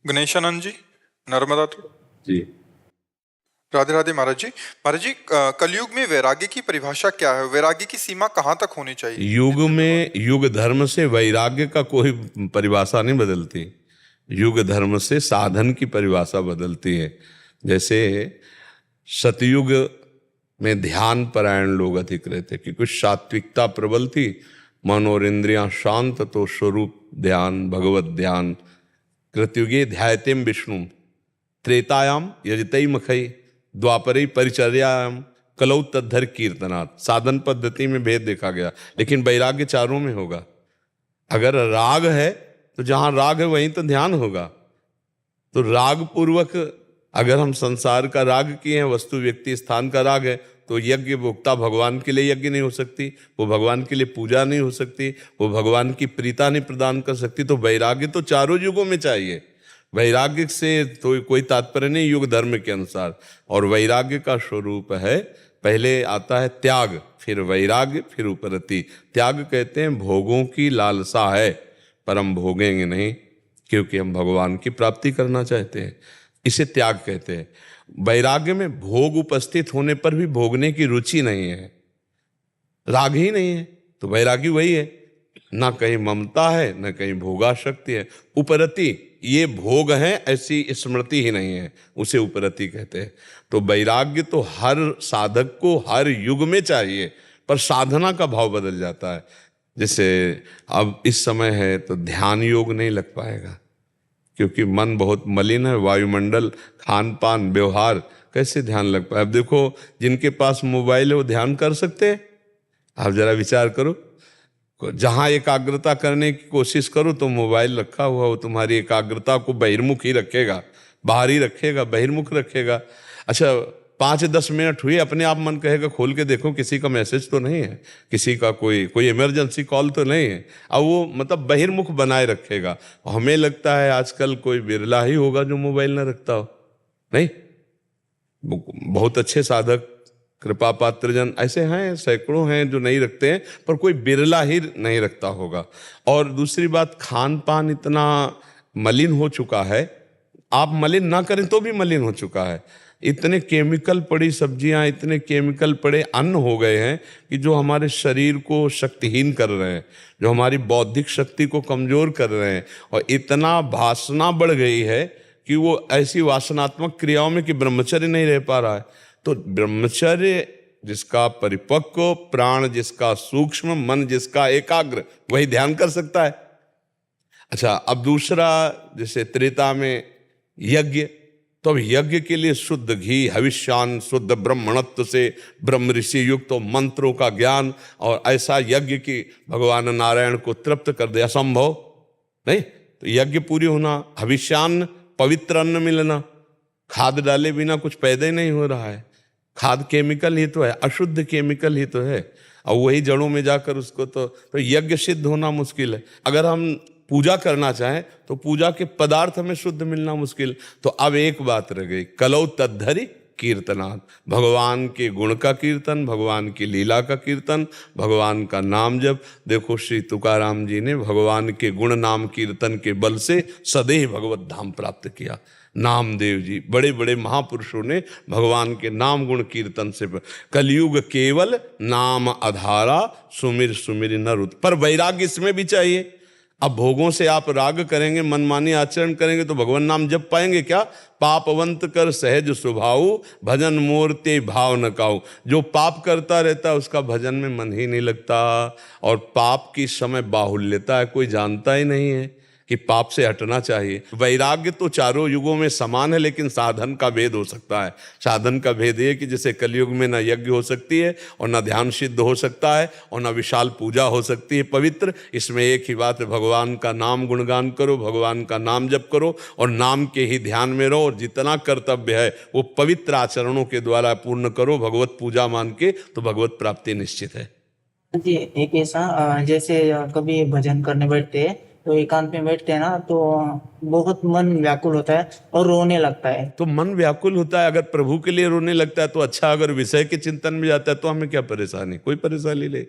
गणेशानंद जी, नर्मदा जी। राधे राधे महाराज जी। महाराज जी, कलयुग में वैराग्य की परिभाषा क्या है? वैराग्य की सीमा कहाँ तक होनी चाहिए? युग में युग धर्म से वैराग्य का कोई परिभाषा नहीं बदलती। युग धर्म से साधन की परिभाषा बदलती है। जैसे सतयुग में ध्यान परायण लोग अधिक रहते, क्योंकि सात्विकता प्रबल थी, मन और इंद्रियां शांत, तो स्वरूप ध्यान, भगवत ध्यान। कृतयुगे ध्यायतेम विष्णु, त्रेतायाम यजतई मखई, द्वापरे परिचर्यायाम, कलौ तद्धर कीर्तनात्। साधन पद्धति में भेद देखा गया, लेकिन वैराग्य चारों में होगा। अगर राग है तो जहां राग है वहीं तो ध्यान होगा। तो राग पूर्वक अगर हम संसार का राग किए हैं, वस्तु व्यक्ति स्थान का राग है, तो यज्ञ भोक्ता भगवान के लिए यज्ञ नहीं हो सकती, वो भगवान के लिए पूजा नहीं हो सकती, वो भगवान की प्रीता नहीं प्रदान कर सकती। तो वैराग्य तो चारों युगों में चाहिए। वैराग्य से तो कोई तात्पर्य नहीं युग धर्म के अनुसार। और वैराग्य का स्वरूप है, पहले आता है त्याग, फिर वैराग्य, फिर उपरति। त्याग कहते हैं भोगों की लालसा है, पर हम भोगेंगे नहीं, क्योंकि हम भगवान की प्राप्ति करना चाहते हैं, इसे त्याग कहते हैं। वैराग्य में भोग उपस्थित होने पर भी भोगने की रुचि नहीं है, राग ही नहीं है, तो वैरागी वही है। ना कहीं ममता है, ना कहीं भोगाशक्ति है। उपरति, ये भोग है ऐसी स्मृति ही नहीं है, उसे उपरति कहते हैं। तो वैराग्य तो हर साधक को हर युग में चाहिए, पर साधना का भाव बदल जाता है। जैसे अब इस समय है तो ध्यान योग नहीं लग पाएगा, क्योंकि मन बहुत मलिन है, वायुमंडल, खान पान, व्यवहार, कैसे ध्यान लग पाए? अब देखो, जिनके पास मोबाइल है वो ध्यान कर सकते हैं? आप जरा विचार करो। जहां एकाग्रता करने की कोशिश करो तो मोबाइल रखा हुआ, वो तुम्हारी एकाग्रता को बहिर्मुख ही रखेगा, बाहर ही रखेगा, बहिर्मुख रखेगा। अच्छा, 5-10 मिनट हुए, अपने आप मन कहेगा खोल के देखो किसी का मैसेज तो नहीं है, किसी का कोई इमरजेंसी कॉल तो नहीं है। अब वो मतलब बहिर्मुख बनाए रखेगा। हमें लगता है आजकल कोई बिरला ही होगा जो मोबाइल ना रखता हो। नहीं, बहुत अच्छे साधक, कृपा पात्र जन ऐसे हैं, सैकड़ों हैं जो नहीं रखते हैं, पर कोई बिरला ही नहीं रखता होगा। और दूसरी बात, खान पान इतना मलिन हो चुका है, आप मलिन ना करें तो भी मलिन हो चुका है। इतने केमिकल पड़ी सब्जियां, इतने केमिकल पड़े अन्न हो गए हैं कि जो हमारे शरीर को शक्तिहीन कर रहे हैं, जो हमारी बौद्धिक शक्ति को कमजोर कर रहे हैं। और इतना वासना बढ़ गई है कि वो ऐसी वासनात्मक क्रियाओं में कि ब्रह्मचर्य नहीं रह पा रहा है। तो ब्रह्मचर्य जिसका परिपक्व, प्राण जिसका सूक्ष्म, मन जिसका एकाग्र, वही ध्यान कर सकता है। अच्छा, अब दूसरा, जैसे त्रेता में यज्ञ, तो अब यज्ञ के लिए शुद्ध घी, हविष्यान, शुद्ध ब्रह्मणत्व से ब्रह्म ऋषि युक्त तो मंत्रों का ज्ञान, और ऐसा यज्ञ की भगवान नारायण को तृप्त कर दे, असंभव नहीं। तो यज्ञ पूरी होना, हविष्यान पवित्र अन्न मिलना, खाद डाले बिना कुछ पैदा ही नहीं हो रहा है। खाद केमिकल ही तो है, अशुद्ध केमिकल ही तो है, और वही जड़ों में जाकर उसको तो यज्ञ सिद्ध होना मुश्किल है। अगर हम पूजा करना चाहें तो पूजा के पदार्थ हमें शुद्ध मिलना मुश्किल। तो अब एक बात रह गई, कलौ तद्धरि कीर्तनात्। भगवान के गुण का कीर्तन, भगवान की लीला का कीर्तन, भगवान का नाम जप। देखो, श्री तुकाराम जी ने भगवान के गुण नाम कीर्तन के बल से सदैव भगवत धाम प्राप्त किया। नामदेव जी, बड़े बड़े महापुरुषों ने भगवान के नाम गुण कीर्तन से। कलयुग केवल नाम आधारा, सुमिर सुमिर नर उत। पर वैराग्य इसमें भी चाहिए। अब भोगों से आप राग करेंगे, मनमानी आचरण करेंगे, तो भगवान नाम जप पाएंगे क्या? पापवंत कर सहज स्वभाव, भजन मूर्ति भाव न काऊ। जो पाप करता रहता है उसका भजन में मन ही नहीं लगता, और पाप की समय बाहुल्यता है, कोई जानता ही नहीं है कि पाप से हटना चाहिए। वैराग्य तो चारों युगों में समान है, लेकिन साधन का भेद हो सकता है। साधन का भेद ये कि जैसे कलयुग में न यज्ञ हो सकती है, और न ध्यान सिद्ध हो सकता है, और न विशाल पूजा हो सकती है पवित्र। इसमें एक ही बात है, भगवान का नाम गुणगान करो, भगवान का नाम जप करो, और नाम के ही ध्यान में रहो, और जितना कर्तव्य है वो पवित्र आचरणों के द्वारा पूर्ण करो, भगवत पूजा मान के, तो भगवत प्राप्ति निश्चित है। जी, एक ऐसा जैसे कभी भजन करने बैठते हैं तो एकांत में बैठते हैं ना, तो बहुत मन व्याकुल होता है और रोने लगता है। तो मन व्याकुल होता है, अगर प्रभु के लिए रोने लगता है तो अच्छा, अगर विषय के चिंतन में जाता है तो हमें क्या परेशानी? कोई परेशानी नहीं।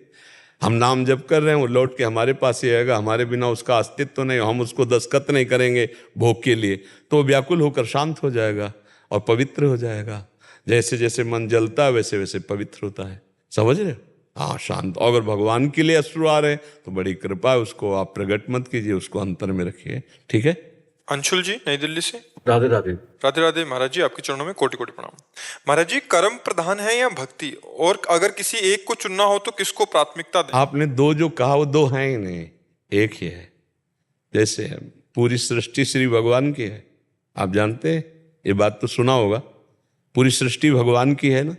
हम नाम जप कर रहे हैं, वो लौट के हमारे पास ही आएगा, हमारे बिना उसका अस्तित्व तो नहीं, हम उसको दस्तखत नहीं करेंगे भोग के लिए, तो वो व्याकुल होकर शांत हो जाएगा और पवित्र हो जाएगा। जैसे जैसे मन जलता है वैसे वैसे पवित्र होता है। समझ रहे हो? हाँ, शांत। अगर भगवान के लिए अश्रु आ रहे तो बड़ी कृपा है, उसको आप प्रकट मत कीजिए, उसको अंतर में रखिए। ठीक है? अंशुल जी नई दिल्ली से। राधे राधे। राधे राधे महाराज जी, आपके चरणों में कोटि कोटि प्रणाम। महाराज जी, कर्म प्रधान है या भक्ति, और अगर किसी एक को चुनना हो तो किसको प्राथमिकता दें? आपने दो जो कहा वो दो हैं ही नहीं, एक ही है। जैसे पूरी सृष्टि श्री भगवान की है, आप जानते हैं, ये बात तो सुना होगा, पूरी सृष्टि भगवान की है ना।